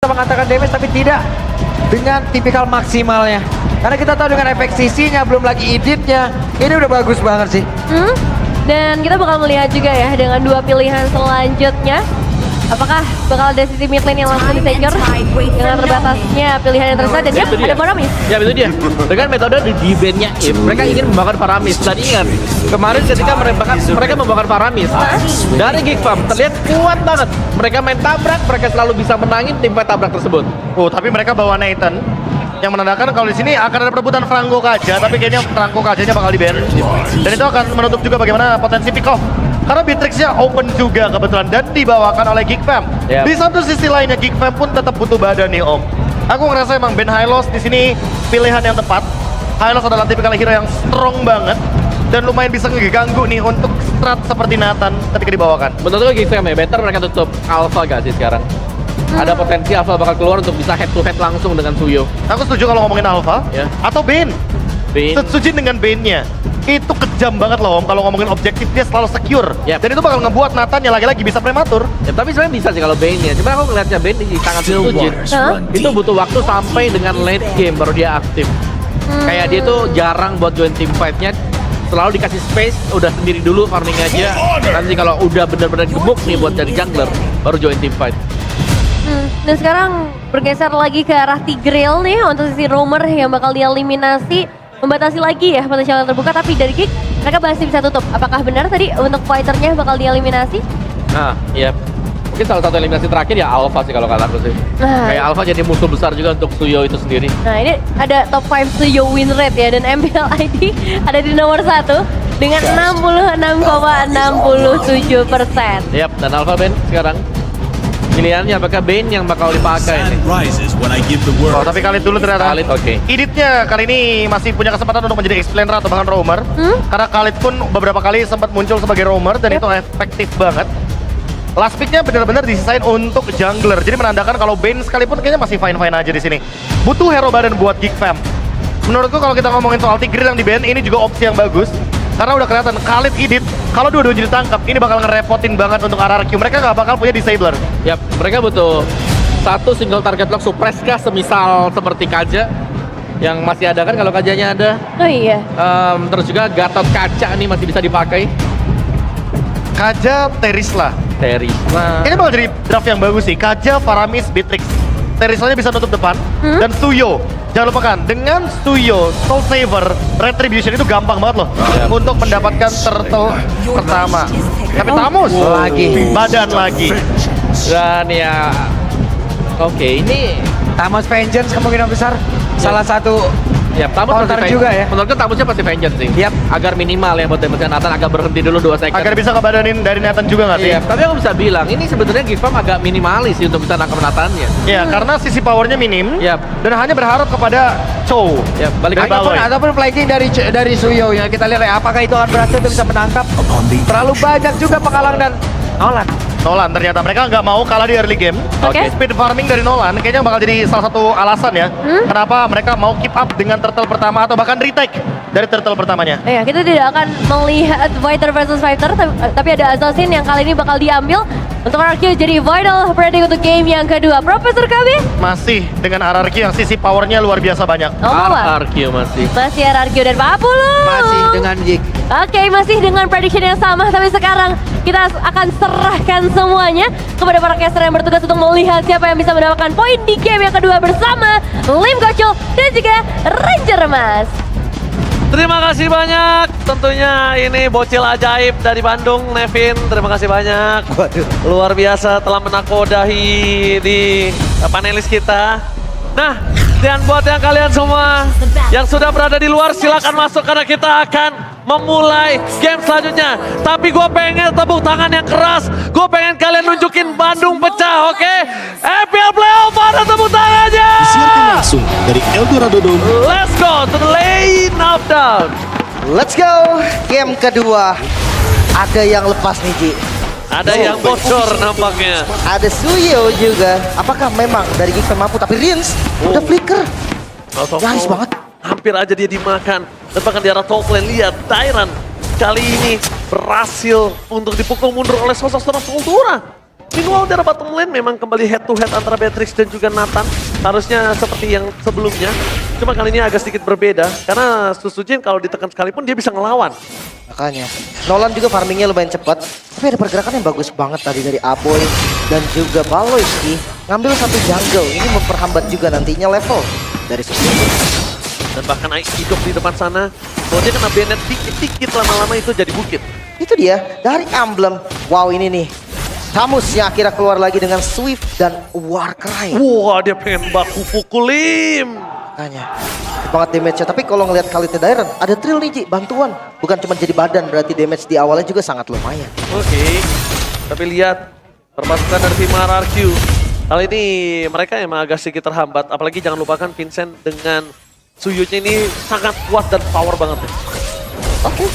kita mengatakan damage tapi tidak dengan tipikal maksimalnya. Karena kita tahu dengan efek CC-nya, belum lagi editnya, ini udah bagus banget sih. Dan kita bakal melihat juga ya dengan dua pilihan selanjutnya. Apakah bakal ada sisi mid lane yang langsung di-secure dengan terbatasnya pilihan yang tersisa dan Ya, itu dia. ada Paramis. Ya itu dia. Dengan metode di band-nya If, mereka ingin membakar Paramis. Dan ingat, kemarin ketika mereka membakar Paramis dari Geek Farm terlihat kuat banget. Mereka main tabrak, mereka selalu bisa menangin tim fight tabrak tersebut. Oh, tapi mereka bawa Nathan yang menandakan kalau di sini akan ada perebutan Franco Kaja, tapi kayaknya Franco Kajanya bakal di-ban. Dan itu akan menutup juga bagaimana potensi pick-off. Karena Beatrix-nya open juga kebetulan dan dibawakan oleh Geek Fam. Yep. Di satu sisi lainnya Geek Fam pun tetap butuh badan nih Om. Aku ngerasa emang Ben Hylos di sini pilihan yang tepat. Hylos adalah tipikal hero yang strong banget dan lumayan bisa ngeganggu nih untuk strat seperti Nathan ketika dibawakan. Menurut gue gitu ya, better mereka tutup Alpha gak sih sekarang? Ada potensi Alpha bakal keluar untuk bisa head to head langsung dengan Suyo. Aku setuju kalau ngomongin Alpha Ya. atau Ben. Bane. Setuju dengan Bane-nya. Itu kejam banget loh Om, kalau ngomongin objektif dia selalu secure. Yep. Dan itu bakal ngebuat Nathan yang lagi-lagi bisa prematur. Ya, tapi sebenarnya bisa sih kalau Bane-nya. Cuma aku ngeliatnya Bane ini sangat setuju. Itu butuh waktu sampai dengan late game baru dia aktif. Kayak dia tuh jarang buat join team fight-nya. Selalu dikasih space, udah sendiri dulu farming aja. Nanti kalau udah benar-benar gemuk nih buat jadi jungler, baru join team fight. Dan sekarang bergeser lagi ke arah Tigreal nih untuk sisi Roamer yang bakal dieliminasi, membatasi lagi ya potensial yang terbuka, tapi dari Geek mereka masih bisa tutup. Apakah benar tadi untuk fighternya bakal dieliminasi? Nah, iya. Mungkin salah satu eliminasi terakhir ya Alpha sih kalau kata aku sih. Nah. Kayak Alpha jadi musuh besar juga untuk Suyo itu sendiri. Nah ini ada top 5 Suyo win rate ya, dan MPLID ada di nomor 1 dengan 66,67%. Yap, dan Alpha Bane sekarang pilihannya apakah Bane yang bakal dipakai nih? Rises when I give the word. Oh, tapi Khalid dulu ternyata. Khalid, oke. Editnya kali ini masih punya kesempatan untuk menjadi explainer atau bahkan roamer. Karena Khalid pun beberapa kali sempat muncul sebagai roamer dan itu efektif banget. Last pick-nya benar-benar disisain untuk jungler. Jadi menandakan kalau Bane sekalipun kayaknya masih fine-fine aja di sini. Butuh hero badan buat Geek Fam. Menurutku kalau kita ngomongin soal Tigreal yang di ban, ini juga opsi yang bagus. Karena udah kelihatan Khalid edit, kalau dua-duanya ditangkap, ini bakal ngerepotin banget untuk RRQ. Mereka nggak bakal punya disabler. Yap, mereka butuh satu single target lock suppress kah semisal seperti Kaja yang masih ada kan kalau Kajanya ada. Oh iya. Terus juga Gatot Kaca nih masih bisa dipakai. Kaja, Terisla. Terisla. Ini bakal jadi draft yang bagus sih. Kaja, Paramis, Beatrix. Terislanya bisa nutup depan. Dan Suyo. Jangan lupakan, dengan Suyo, Soul Saver, Retribution itu gampang banget loh. Untuk mendapatkan turtle pertama. Tapi Tamus lagi. Badan lagi. Dan ya, oke ini Tamus Vengeance kemungkinan besar salah satu ya Tamus counter pasti juga ya. Menurutku Tamusnya pasti vengeance sih. Yap. Agar minimal ya buat Nathan agak berhenti dulu 2 second. Agar bisa ngebadanin dari Nathan juga nggak sih? Iya, tapi aku bisa bilang ini sebenarnya Geek Farm agak minimalis sih untuk bisa nangkap Nathannya. Ya, karena sisi powernya minim. Yap. Dan hanya berharap kepada Chow. Ya, balik lagi Ataupun flanking dari Suyo yang kita lihat ya, apakah itu akan berhasil untuk bisa menangkap. Terlalu banyak juga penghalang dan Nolan ternyata mereka nggak mau kalah di early game. Oke. Speed farming dari Nolan kayaknya bakal jadi salah satu alasan ya. Kenapa mereka mau keep up dengan turtle pertama atau bahkan retake dari turtle pertamanya. Iya, kita tidak akan melihat fighter versus fighter, tapi ada assassin yang kali ini bakal diambil untuk RRQ jadi vital breeding untuk game yang kedua. Profesor KB? Masih dengan RRQ yang sisi powernya luar biasa banyak. RRQ masih. Masih RRQ dan Pak Apulung. masih dengan Geek. Oke, masih dengan prediction yang sama, tapi sekarang kita akan serahkan semuanya kepada para caster yang bertugas untuk melihat siapa yang bisa mendapatkan poin di game yang kedua bersama Lim Gokul dan juga Ranger Mas. Terima kasih banyak, tentunya ini bocil ajaib dari Bandung, Nevin. Terima kasih banyak. Waduh. Luar biasa telah menakodahi di panelis kita. Nah, dan buat yang kalian semua yang sudah berada di luar, silakan masuk karena kita akan memulai game selanjutnya. Tapi gue pengen tepuk tangan yang keras. Gue pengen kalian nunjukin Bandung pecah, oke? EPL Playoff, ada tepuk tangannya. Disiarkan langsung dari Eldorado Dome. Let's go to the lane of down. Let's go, game kedua. Ada yang lepas nih, Ji. Ada yang bocor nampaknya. Ada Suyo juga. Apakah memang dari Geek mampu? Tapi Rins udah flicker. Nyaris banget. Hampir aja dia dimakan. Dan bahkan di arah top lane, lihat Tyrant kali ini berhasil untuk dipukul mundur oleh sosok seorang Ultura. Meanwhile dari bottom lane memang kembali head to head antara Beatrix dan juga Nathan. Harusnya seperti yang sebelumnya. Cuma kali ini agak sedikit berbeda. Karena Susujin kalau ditekan sekalipun dia bisa ngelawan. Makanya, Nolan juga farmingnya lumayan cepat. Tapi ada pergerakan yang bagus banget tadi dari Aboy dan juga Baloyski. Ngambil satu jungle, ini memperhambat juga nantinya level dari Susujin. Dan bahkan hidup di depan sana. Kalau dia kena banet dikit-dikit lama-lama itu jadi bukit. Itu dia, dari Emblem. Wow, ini nih. Samus yang akhirnya keluar lagi dengan Swift dan Warcry. Wah, dia pengen baku pukulin. Makanya, banget damage-nya. Tapi kalau ngelihat Khalidnya Dairon, ada Trill nih Ji, bantuan. Bukan cuma jadi badan, berarti damage di awalnya juga sangat lumayan. Oke. Tapi lihat perpasukan dari tim RRQ. Kali ini mereka emang agak sedikit terhambat. Apalagi jangan lupakan Vincent dengan Suyunya ini sangat kuat dan power banget. Oke,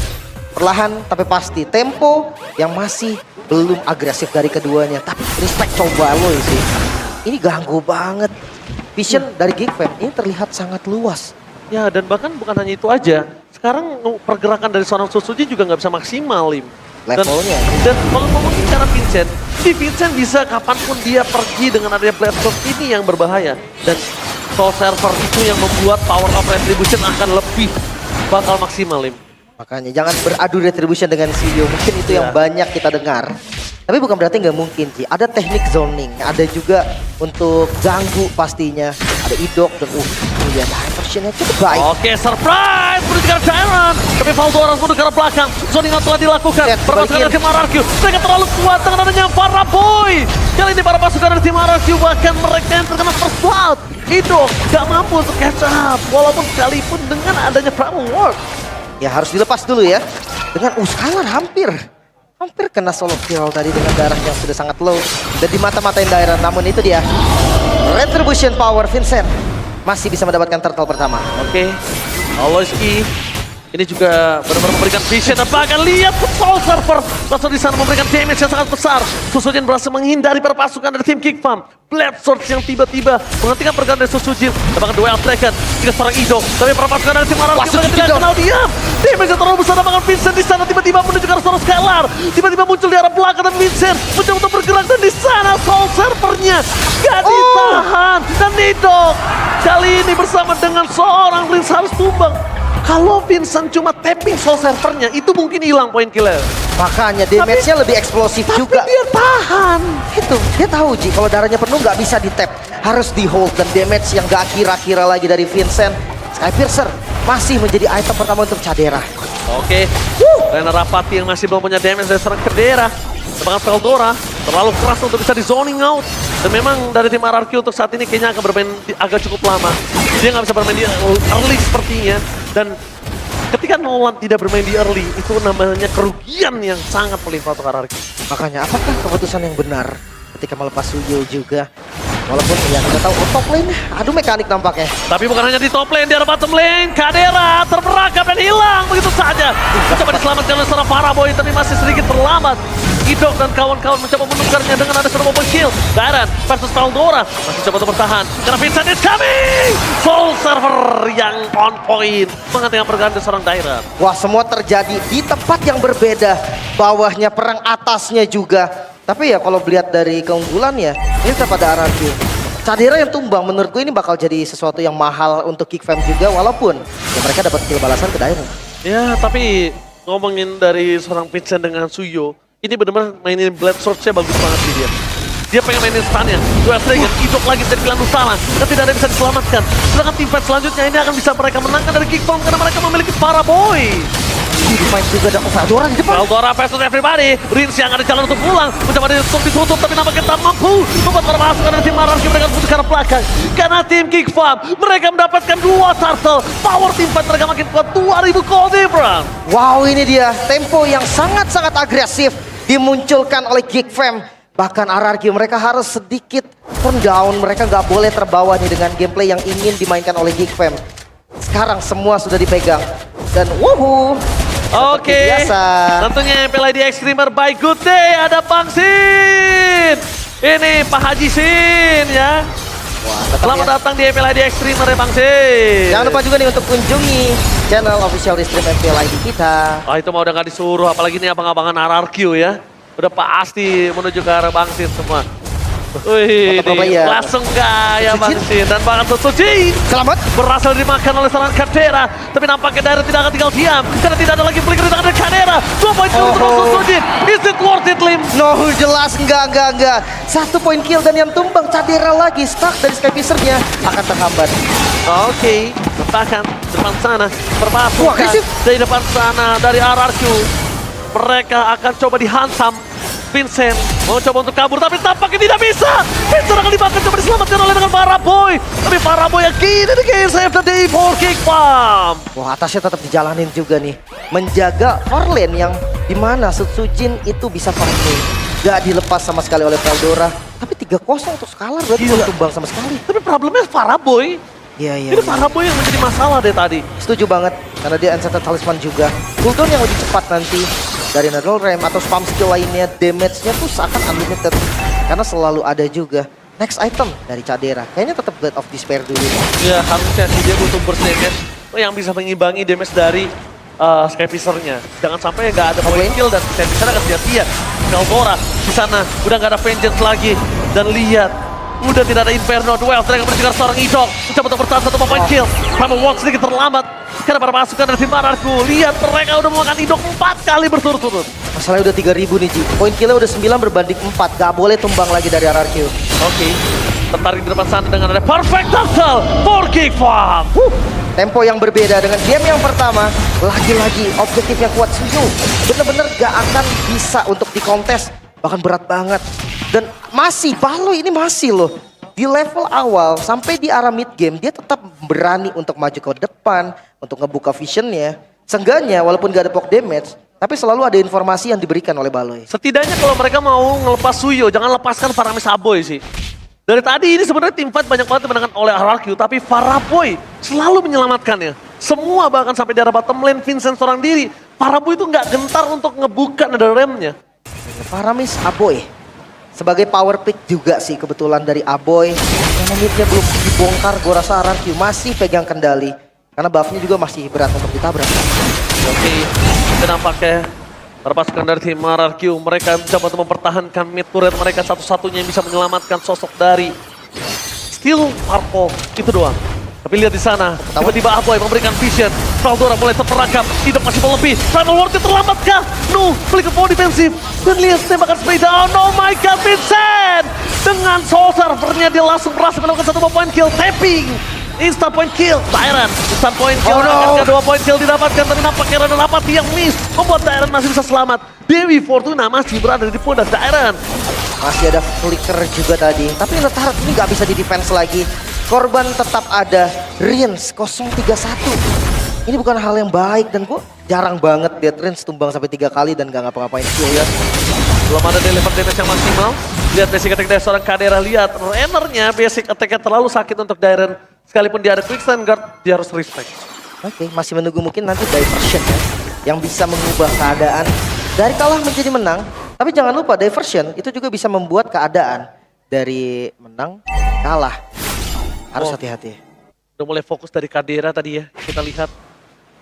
perlahan tapi pasti. Tempo yang masih belum agresif dari keduanya. Tapi respect coba lo sih. Ini ganggu banget. Vision dari Geekfam ini terlihat sangat luas. Ya, dan bahkan bukan hanya itu aja. Sekarang pergerakan dari seorang Susuji juga nggak bisa maksimal, Lim. Levelnya. Dan kalau ngomongin cara Vincent, si Vincent bisa kapanpun dia pergi dengan adanya platform ini yang berbahaya. Dan Soul Server itu yang membuat power of retribution akan lebih bakal maksimal, Lim. Makanya jangan beradu retribution dengan Siyo. Mungkin itu yang banyak kita dengar. Tapi bukan berarti nggak mungkin sih. Ada teknik zoning, ada juga untuk ganggu pastinya. Ada idok dan ini dia diversionnya cukup baik. Oke, surprise! Menuju ke arah Dairon. Tapi Valdoras menuju ke arah belakang. Zoning telah dilakukan. Perpasukan dari tim RRQ. Mereka terlalu kuat dengan adanya para boy. Kali ini para pasukan dari tim RRQ bahkan mereka yang terkena first blood. Idok gak mampu untuk catch up. Walaupun sekalipun dengan adanya Primal Work. Ya harus dilepas dulu ya. Dengan Skylar hampir kena solo kill tadi dengan darah yang sudah sangat low. Dan di mata-matain daerah, namun itu dia. Retribution power Vincent masih bisa mendapatkan turtle pertama. Oke, Oloyski ini juga benar-benar memberikan vision dan bahkan lihat Soul Server langsung di sana memberikan damage yang sangat besar. Susujin berhasil menghindari para pasukan dari tim Kickfam. Blade Swords yang tiba-tiba menghentikan pergerakan dari Susujin. Dan bahkan duel Dragon tidak seorang Idok. Tapi para pasukan dari tim RRQ mereka tidak kenal diam. Damage yang terlalu besar dan bahkan Vincent di sana tiba-tiba menuju ke arah seorang Skylar. Tiba-tiba muncul di arah belakang dan Vincent mencoba untuk bergerak dan di sana Soul Servernya gak ditahan. Dan Idok kali ini bersama dengan seorang Prince harus tumbang. Kalau Vincent cuma tapping Soul Servernya, itu mungkin hilang poin killer. Makanya damage-nya lebih eksplosif juga. Tapi dia tahan. Itu, dia tahu Ji, kalau darahnya penuh nggak bisa di-tap. Harus di-hold dan damage yang gak kira-kira lagi dari Vincent. Skypiercer masih menjadi item pertama untuk Cadera. Oke, Rena Rapati yang masih belum punya damage dari seorang Cadera. Bahkan Veldora terlalu keras untuk bisa di zoning out. Dan memang dari tim RRQ untuk saat ini kayaknya akan bermain agak cukup lama. Dia nggak bisa bermain di early sepertinya. Dan ketika Nolan tidak bermain di early, itu namanya kerugian yang sangat melimpah untuk RRQ. Makanya apakah keputusan yang benar ketika melepas Suyo juga? Walaupun ya kita tahu top lane, aduh mekanik nampaknya. Tapi bukan hanya di top lane, di arah bottom lane, Cadera terperangkap dan hilang begitu saja. Coba diselamatkan oleh seorang Paraboy, tapi masih sedikit terlambat. Idok dan kawan-kawan mencoba menukarnya dengan ada seorang mobil kill. Dairon versus Veldora masih coba untuk bertahan. Karena Vincent is coming! Soul Server yang on point. Menghentikan pergerakan dari seorang Dairon. Wah, semua terjadi di tempat yang berbeda. Bawahnya perang, atasnya juga. Tapi ya kalau melihat dari keunggulannya, ini tetap ada RRQ. Cadera yang tumbang menurutku ini bakal jadi sesuatu yang mahal untuk Kickfam juga. Walaupun ya mereka dapat kill balasan ke Dairon. Ya, tapi ngomongin dari seorang Vincent dengan Suyo, ini benar-benar mainin Blade Swords-nya bagus banget sih dia. Dia pengen mainin stun-nya. Duel Dragon, Idok lagi dari pilihan utama. Dan tidak ada yang bisa diselamatkan. Sedangkan tim fight selanjutnya ini akan bisa mereka menangkan dari Kickfam karena mereka memiliki Paraboy. Di fight juga ada Veldora di depan. Veldora versus everybody. Rins yang ada jalan untuk pulang. Mencoba ditutup tapi nampaknya tak mampu. Membuat para pasukan dari tim RRQ mereka putus ke arah belakang. Karena tim Kickfam mereka mendapatkan 2 turtle. Power tim fight mereka makin kuat. 2000 gold difference. Wow, ini dia tempo yang sangat-sangat agresif dimunculkan oleh Geekfam. Bahkan RRQ mereka harus sedikit turn down. Mereka nggak boleh terbawa nih dengan gameplay yang ingin dimainkan oleh Geekfam. Sekarang semua sudah dipegang. Dan wuhu. Oke, tentunya MPL ID Extremer by Good Day. Ada Bang Sin. Ini Pak Haji Sin ya. Wah, selamat datang di MPL ID Extremer ya Bang Sin. Jangan lupa juga nih untuk kunjungi channel official di stream MPL ID kita. Ah, itu mau udah gak disuruh, apalagi nih abang-abangan RRQ ya. udah pasti menuju ke arah Bang Sin semua. Wih, Mantap, ya. langsung gaya Suci. Bang Sin dan Bang Suci Selamat. berhasil dimakan oleh serangan Kadera, tapi nampaknya Dairen tidak akan tinggal diam karena tidak ada lagi flicker di tangan dari Kadera. 2 poin kill untuk Suci. Is it worth it, Lim? No, jelas enggak. 1 poin kill dan yang tumbang Cadera lagi. Stuck dari Skyfisher-nya akan terhambat. Oke, bahkan depan sana Wah, berpasukan agresif. dari depan sana dari RRQ. Mereka akan coba dihantam. Vincent mau coba untuk kabur tapi tampaknya tidak bisa. Vincent akan dimakan, coba diselamatkan oleh dengan Paraboy. Tapi Paraboy yang kini di game save the day for Kick Farm. Wah, atasnya tetap dijalanin juga nih. Menjaga Orlen yang dimana Sutsujin itu bisa farming. Gak dilepas sama sekali oleh Veldora. Tapi 3-0 untuk Scalar berarti belum tumbang sama sekali. Tapi problemnya Paraboy. Iya. Ini Paraboy yang menjadi masalah deh tadi. Setuju banget. Karena dia Ancestor Talisman juga. Cooldown yang lebih cepat nanti. Dari Nether Realm atau spam skill lainnya. Damage-nya tuh seakan unlimited. Karena selalu ada juga. Next item dari Cadera. Kayaknya tetap Blade of Despair dulu. Ya harusnya sih dia butuh burst damage yang bisa mengimbangi damage dari Skyfisher-nya. Jangan sampai nggak ada point kill dan Skyfisher akan sia-sia. Veldora di sana udah nggak ada vengeance lagi. Dan lihat, udah tidak ada Inferno Duel. Mereka berjegar seorang Idol. Mencoba untuk bertahan 1 point kill. Primal Walk sedikit terlambat. Karena para pasukan dari tim RRQ. Lihat mereka udah memakan Idol 4 kali berturut-turut. Masalahnya udah 3000 nih Ji. Point killnya udah 9 berbanding 4. Gak boleh tumbang lagi dari RRQ. Oke, tertarik di depan sana dengan ada perfect tackle for Kick Farm. Tempo yang berbeda dengan game yang pertama. Lagi-lagi objektif yang kuat Suyu. Bener-bener gak akan bisa untuk dikontes. Bahkan berat banget. Dan masih, Baloy ini masih loh. Di level awal sampai di arah mid game. Dia tetap berani untuk maju ke depan. Untuk ngebuka visionnya. Seenggaknya walaupun gak ada poke damage. Tapi selalu ada informasi yang diberikan oleh Baloy. Setidaknya kalau mereka mau ngelepas Suyo, jangan lepaskan Faramis Aboy sih. Dari tadi ini sebenarnya tim fight banyak banget dimenangkan oleh RRQ, tapi Faraboy selalu menyelamatkannya. Semua bahkan sampai di arah bottom lane, Vincent seorang diri. Faraboy itu nggak gentar untuk ngebuka Nether Realm-nya. Faramis Aboy. Sebagai power pick juga sih kebetulan dari Aboy. Karena midnya belum dibongkar, gue rasa RRQ masih pegang kendali. Karena buff-nya juga masih berat untuk ditabrak. Oke, dan nampaknya para pasukan dari tim RRQ, mereka mencoba untuk mempertahankan mid turret mereka satu-satunya yang bisa menyelamatkan sosok dari Steel Purple. Itu doang. Tapi lihat di sana, tiba-tiba Aboy memberikan vision. Veldora mulai terperangkap, hidup masih melebih. Primal World terlambat kah? No, balik ke power defensif. Dan lihat tembakan spray down. Oh my god, Vincent! Dengan Soul Server-nya dia langsung berhasil mendapatkan 1 point kill. Tapping! Instant point kill, Dairen. Instant point kill, akankah 2 point kill didapatkan, tapi nampaknya Raden Apati yang miss. Membuat Dairen masih bisa selamat. Dewi Fortuna masih berada di pundak Dairen. Masih ada flicker juga tadi. Tapi Netarat ini gak bisa di defense lagi. Korban tetap ada. Rins 031. Ini bukan hal yang baik dan gue jarang banget lihat Rins tumbang sampai 3 kali dan gak ngapa-ngapain kill ya. Belum ada deliver damage yang maksimal. Lihat basic attack dari seorang Kadera. Lihat Rennernya basic attack-nya terlalu sakit untuk Dairen. Sekalipun dia ada quicksand guard, dia harus respect. Oke, masih menunggu mungkin nanti diversion ya. Yang bisa mengubah keadaan. Dari kalah menjadi menang. Tapi jangan lupa diversion itu juga bisa membuat keadaan dari menang kalah. Harus hati-hati. Udah mulai fokus dari Kadera tadi ya. Kita lihat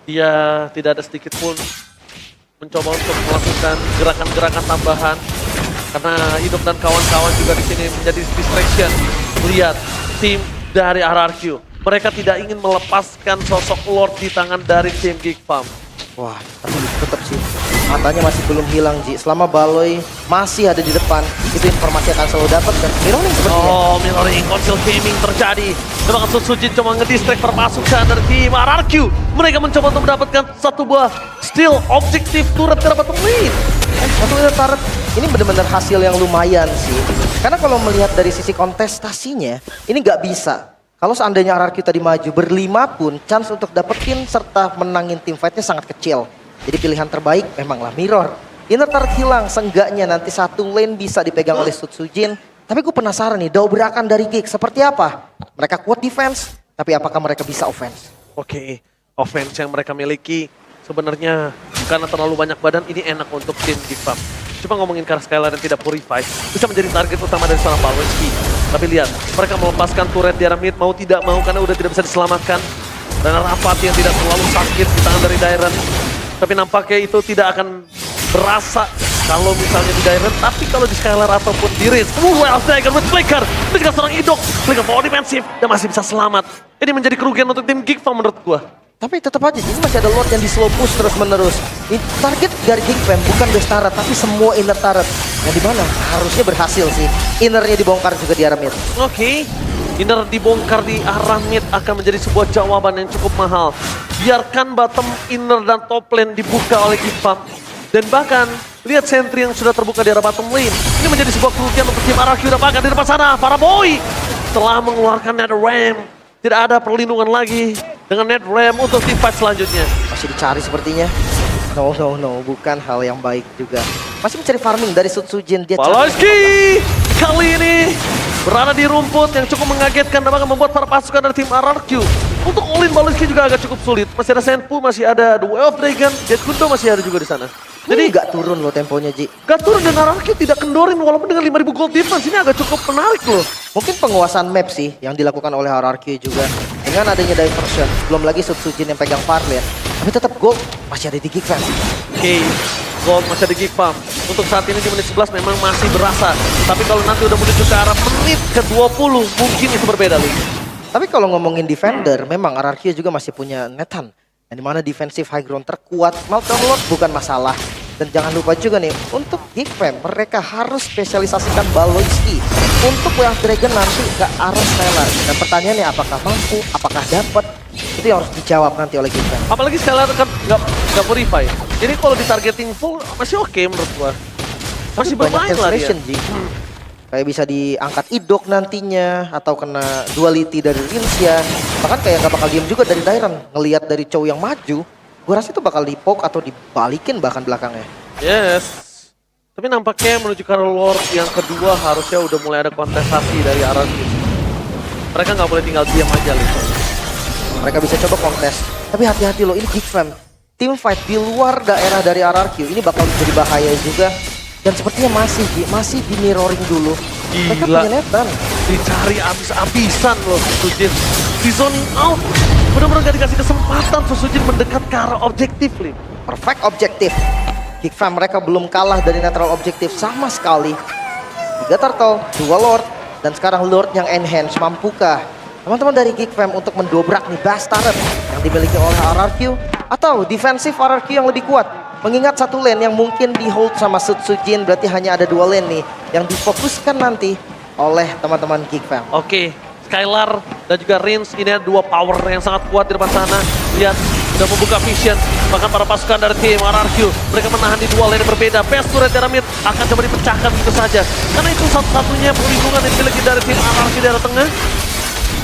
dia tidak ada sedikit pun mencoba untuk melakukan gerakan-gerakan tambahan. Karena hidup dan kawan-kawan juga di sini menjadi distraction. Lihat tim dari RRQ. Mereka tidak ingin melepaskan sosok Lord di tangan dari tim Kick Farm. Wah, tapi tetap sih matanya masih belum hilang Ji. Selama Baloy masih ada di depan, itu informasi akan selalu dapat dan mirroring sepertinya. Oh, mirroring Council Gaming terjadi. Memang Sutsujin cuma ngedistract perpasukan dari tim RRQ. Mereka mencoba untuk mendapatkan satu buah steal objektif turret ke bottom lane. Maksudnya Taret, ini benar-benar hasil yang lumayan sih. Karena kalau melihat dari sisi kontestasinya, ini nggak bisa. Kalau seandainya RRQ tadi maju berlima pun, chance untuk dapetin serta menangin tim fightnya sangat kecil. Jadi pilihan terbaik memanglah mirror. Inner turret hilang, seenggaknya nanti satu lane bisa dipegang oleh Sutsujin. Tapi gue penasaran nih, dobrakan dari Gig seperti apa? Mereka kuat defense, tapi apakah mereka bisa offense? Oke, offense yang mereka miliki sebenarnya karena terlalu banyak badan, ini enak untuk tim Kick Farm. Cuma ngomongin karena Skylar yang tidak purify, bisa menjadi target utama dari seorang Balwinski. Tapi lihat, mereka melepaskan turret di arah mid, mau tidak mau karena udah tidak bisa diselamatkan. Dan Rapati yang tidak terlalu sakit di tangan dari Dairen. Tapi nampaknya itu tidak akan berasa kalau misalnya di Direct, tapi kalau di Skylar ataupun di Riz. Well, Dragon with Flicker. Itu juga seorang Idok. Flicker power defensif dan masih bisa selamat. Ini menjadi kerugian untuk tim Geek Fam menurut gua. Tapi tetap aja, ini masih ada Lord yang di slow push terus menerus. Target dari Geek Fam bukan base turret, tapi semua inner turret. Yang dimana harusnya berhasil sih. Innernya dibongkar juga di arah mid. Oke. Inner dibongkar di arah mid akan menjadi sebuah jawaban yang cukup mahal. Biarkan bottom, inner, dan top lane dibuka oleh Geek Fam. Dan bahkan, lihat sentry yang sudah terbuka di arah bottom lane. Ini menjadi sebuah kerugian untuk tim RRQ. Dan bahkan di depan sana, para boy telah mengeluarkan net ram. Tidak ada perlindungan lagi dengan net ram untuk tim fight selanjutnya. Masih dicari sepertinya. No, bukan hal yang baik juga. Masih mencari farming dari Sutsujin. Dia Baloski kali ini berada di rumput yang cukup mengagetkan dan bahkan membuat para pasukan dari tim RRQ. Untuk all-in Baloski juga agak cukup sulit. Masih ada Senpu, masih ada The Way of Dragon, Jet Kundo masih ada juga di sana. Jadi nggak turun loh temponya, Ji. Gak turun dan RRQ tidak kendorin walaupun dengan 5.000 gold difference ini agak cukup menarik loh. Mungkin penguasaan map sih yang dilakukan oleh RRQ juga. Dengan adanya diversion, belum lagi Sutsujin yang pegang far lane. Tapi tetap gold masih ada di Geek Fam. Oke, gold masih ada Geek Fam. Untuk saat ini di menit 11 memang masih berasa. Tapi kalau nanti udah menuju ke arah menit ke-20 mungkin itu berbeda lagi. Tapi kalau ngomongin defender, memang RRQ juga masih punya Nathan. Yang dimana defensive high ground terkuat, Malcolm Lord bukan masalah. Dan jangan lupa juga nih, untuk Geek Fam, mereka harus spesialisasikan Baloiski untuk Way of Dragon nanti ke arah Skylar. Dan pertanyaannya apakah mampu, apakah dapat, itu yang harus dijawab nanti oleh Geek Fam. Apalagi Skylar kan nggak purify. Jadi kalau ditargeting full masih oke menurut gua. Masih Banyak bermain lah dia. cancellation, Ji. Kayak bisa diangkat Idok nantinya, atau kena duality dari Rinsia. Bahkan kayak nggak bakal diem juga dari Dairon. Ngelihat dari Chow yang maju, gue rasa itu bakal dipoke atau dibalikin bahkan belakangnya. Yes. Tapi nampaknya menuju ke Lord yang kedua harusnya udah mulai ada kontestasi dari RRQ. Mereka nggak boleh tinggal diam aja loh. Mereka bisa coba kontes. Tapi hati-hati loh, ini Geek Fam. Team fight di luar daerah dari RRQ ini bakal jadi bahaya juga. Dan sepertinya masih di mirroring dulu. Mereka Gila. punya Nathan. Dicari abis-abisan loh Susujin. Di zoning out. Benar-benar gak dikasih kesempatan Susujin mendekat ke arah objektif, Lim. Perfect objektif. Geek Fam mereka belum kalah dari natural objektif sama sekali. 3 turtle, 2 lord, dan sekarang lord yang enhance. Mampukah teman-teman dari Geek Fam untuk mendobrak nih base turret yang dimiliki oleh RRQ? Atau defensif RRQ yang lebih kuat? Mengingat satu lane yang mungkin di hold sama Sutsujin, berarti hanya ada 2 lane nih yang difokuskan nanti oleh teman-teman Geek Fam. Oke, Skylar dan juga Rins ini ada 2 power yang sangat kuat di depan sana. Lihat, sudah membuka vision. Bahkan para pasukan dari tim RRQ, mereka menahan di 2 lane yang berbeda. Best turret dari mid akan coba dipecahkan begitu saja. Karena itu satu-satunya perlindungan yang dimiliki dari tim RRQ di arah tengah.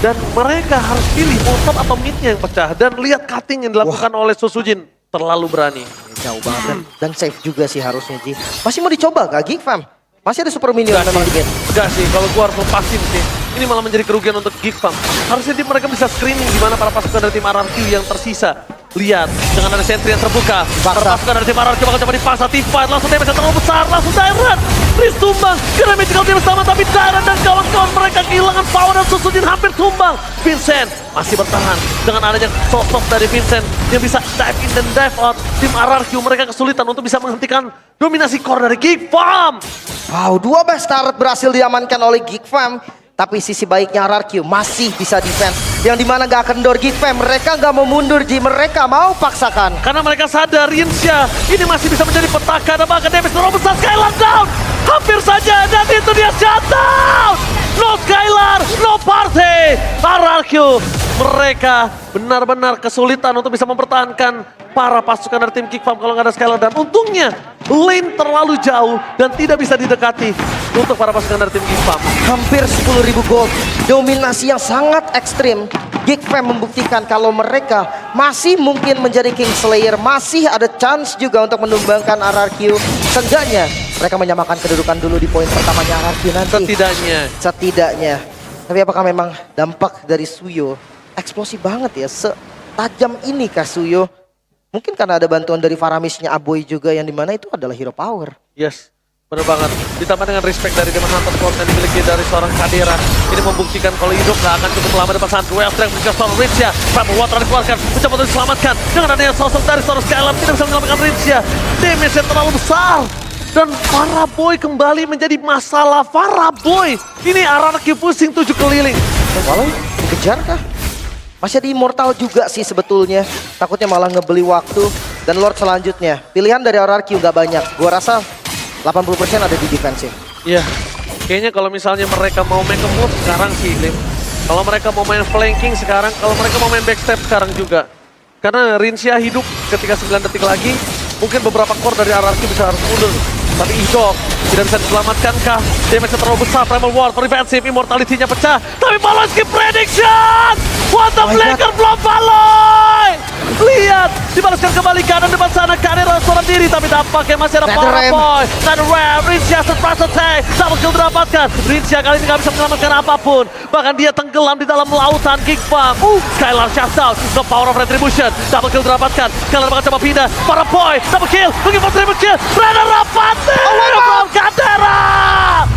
Dan mereka harus pilih mau top atau midnya yang pecah. Dan lihat cutting yang dilakukan oleh Susujin. Terlalu berani. Jauh banget dan safe juga sih harusnya, Ji. Masih mau dicoba gak Geek Fam? Masih ada super minion memang di game. Enggak sih, kalau gua harus lepasin sih. Ini malah menjadi kerugian untuk Geek Fam. Harusnya tim mereka bisa screening di mana para pasukan dari tim RRQ yang tersisa. Lihat, dengan ada sentry yang terbuka. Para pasukan dari tim RRQ bakal coba dipaksa T-Fight. Langsung damage yang terlalu besar, langsung Dairon. Riz tumbang, kena magical team bersama. Tapi Dairon dan kawan-kawan mereka kehilangan power dan Susujin hampir tumbang. Vincent masih bertahan. Dengan adanya sosok dari Vincent yang bisa dive in dan dive out. Tim RRQ mereka kesulitan untuk bisa menghentikan dominasi core dari Geek Fam. Wow, 2 base turret berhasil diamankan oleh Geek Fam. Tapi sisi baiknya RRQ masih bisa defense. Yang dimana gak kendor Geek Fam. Mereka gak mau mundur, Ji. Mereka mau paksakan. Karena mereka sadar Rinsya ini masih bisa menjadi petaka dan bahkan damage terlalu besar. Skylar down, hampir saja, dan itu dia shutdown. No Skylar, no party. RRQ mereka benar-benar kesulitan untuk bisa mempertahankan para pasukan dari tim Geek Fam kalau nggak ada Skylar. Dan untungnya lane terlalu jauh dan tidak bisa didekati untuk para pasukan dari tim Geek Fam. Hampir 10.000 gold. Dominasi yang sangat ekstrim. Geek Fam membuktikan kalau mereka masih mungkin menjadi Kingslayer. Masih ada chance juga untuk menumbangkan RRQ. Seenggaknya mereka menyamakan kedudukan dulu di poin pertamanya RRQ nanti. Setidaknya. Tapi apakah memang dampak dari Suyo eksplosif banget ya? Setajam ini kah Suyo? Mungkin karena ada bantuan dari Faramisnya Aboy juga yang dimana itu adalah hero power. Yes, benar banget. Ditambah dengan respect dari Demon Hunter Squad yang dimiliki dari seorang Kadera. Ini membuktikan kalau Idok gak akan cukup lama depan sana. Duel Strength menjaga seorang Rinsya. Prabu Water dikeluarkan, mencoba untuk diselamatkan. Dengan adanya sosok dari seorang Skylar tidak bisa menyelamatkan Rinsya. Damage yang terlalu besar. Dan Faraboy kembali menjadi masalah. Faraboy, ini RRQ pusing 7 keliling. Walau dikejar kah? Masih ada Immortal juga sih sebetulnya. Takutnya malah ngebeli waktu. Dan Lord selanjutnya. Pilihan dari RRQ nggak banyak. Gua rasa 80% ada di defensive. Iya, kayaknya kalau misalnya mereka mau make a move sekarang sih, Lim. Kalau mereka mau main flanking sekarang, kalau mereka mau main backstep sekarang juga. Karena Rinsia hidup ketika 9 detik lagi, mungkin beberapa core dari RRQ bisa harus mundur. Tapi Idok tidak bisa diselamatkankah? Damage terlalu besar, Primal War, preventif, immortality-nya pecah. Tapi Baloy skip prediction! What the flicker belum Baloy! Lihat, dibalaskan kembali kanan depan sana, Kadir seorang diri. Tapi dampaknya masih ada Faraboy. Dan Ram, Rinsia surprise attack. Double kill didapatkan. Rinsia kali ini gak bisa menyelamatkan apapun. Bahkan dia tenggelam di dalam lautan Geek Farm. Skylar shutdown, the power of retribution. Double kill didapatkan. Skylar bakal coba pindah. Faraboy, double kill, looking for triple kill. Raider rapat. From Kadera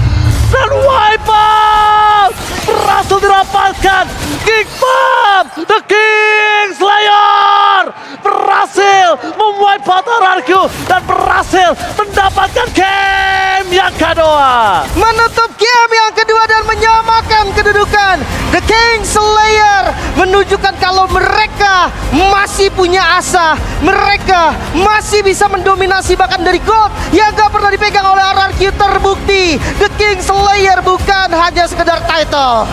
dan Wipeout berhasil dirapatkan. Geek Farm, the King Slayer berhasil memwipeout RRQ dan berhasil mendapatkan game yang kedua. Menutup game yang kedua dan menyamakan kedudukan. The King Slayer menunjukkan kalau mereka masih punya asa. Mereka masih bisa mendominasi bahkan dari gold yang gak pernah dipegang oleh RRQ terbukti. The King Slayer bukan hanya sekedar title.